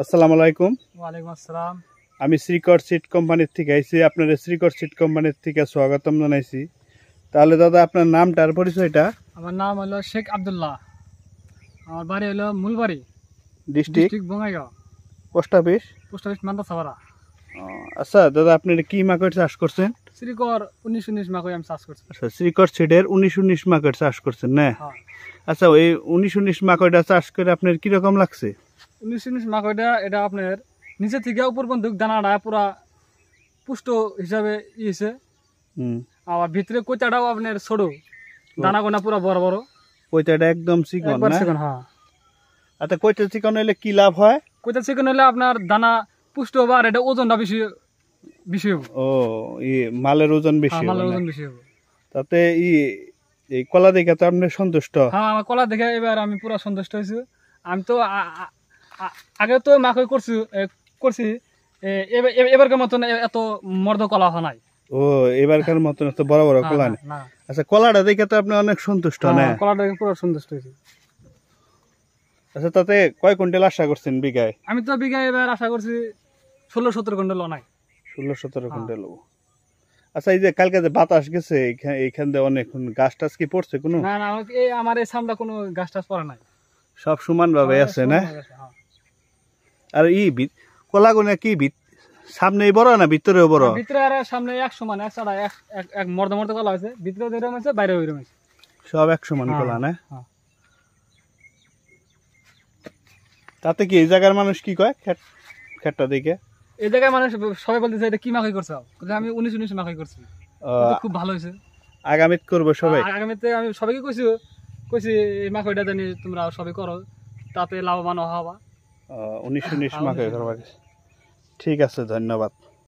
আসসালামু আলাইকুম। ওয়ালাইকুম আসসালাম। আমি শ্রীকর সিড কোম্পানির থেকে আইছি। আপনাদের শ্রীকর সিড কোম্পানির থেকে স্বাগতম জানাইছি। তাহলে দাদা আপনার নামটা আর পরিচয়টা? আমার নাম হলো শেখ আব্দুল্লাহ। আমার বাড়ি হলো Mulbari, district district Bongaigaon, post office. Post office Mandasapara. আচ্ছা দাদা, আপনি কি মাকড় চাষ করছেন? শ্রীকর 19-19 মাকই আমি চাষ করছি। আচ্ছা, শ্রীকর সিডের 19-19 মাকড় চাষ করছেন না? হ্যাঁ। আচ্ছা, ওই 19-19 মাকড়টা চাষ করে আপনার কিরকম লাগছে? 19-19 মাকইটা এটা আপনার নিচে থেকে উপর পর্যন্ত দানাটা পুরা পুষ্ট হিসাবে ইয়েছে। আবার ভিতরে কোচাটাও আপনার ছোট, দানা গোনা পুরা বড় বড়। কইটাটা একদম চিকন না? চিকন, হ্যাঁ। আচ্ছা, কইটা চিকন হলে কি লাভ হয়? কোচা চিকন হলে আপনার দানা পুষ্ট হবে আর এটা ওজনটা বেশি বেশি হবে। ও, মালের ওজন বেশি, মালের ওজন বেশি হবে। তাতে এই কলা দেখে তো আপনি সন্তুষ্ট? হ্যাঁ, আমার কলা দেখে এবার আমি পুরো সন্তুষ্ট হয়েছি। আমি তো আগে তো মাকই করছি এবারকার মতন এত মর্দ কলা হয় নাই। ও, এবারকার মতন এত বড় বড় কলা নেই। আচ্ছা, কলাটা দেখে তো আপনি অনেক সন্তুষ্ট না? কলাটা দেখে পুরো সন্তুষ্ট হয়েছি। আচ্ছা, তাতে কয় কুইন্টাল আশা করছেন বিঘায়? আমি তো বিঘায় এবার আশা করছি 16-17 কুইন্টাল নাই। 16-17 কুইন্টাল। আচ্ছা, এই যে কালকে যে বাতাস গেছে এইখান দিয়ে অনেক গাছ টাছ কি পড়ছে কোনো? না না, আমার এই সামনে কোনো গাছ টাছ পড়ে নাই, সব সমান ভাবে আছে না? আর কলা গুনে কি সামনেই বড় না ভিতরেও বড়? ভিতরে আর সামনে এক সমান, এক ছাড়া এক মর্দ মর্দ কলা হয়েছে, ভিতরে যেরকম আছে বাইরে ওইরকম আছে, সব এক সমান কলা না? তাতে কি এই জায়গার মানুষ কি কয় ক্ষেতটা দেখে? এই জায়গায় মানুষ সবাই বলতেছে এটা কি মাকই করছো? আমি 19-19 মাকই করছি, খুব ভালো হয়েছে। আগামীতে করবো সবাই? আগামীতে আমি সবাইকে কইছি এই মাকইটা জানি তোমরা সবাই করো, তাতে লাভবান হবা। 19-19 মাকই করবা। ঠিক আছে, ধন্যবাদ।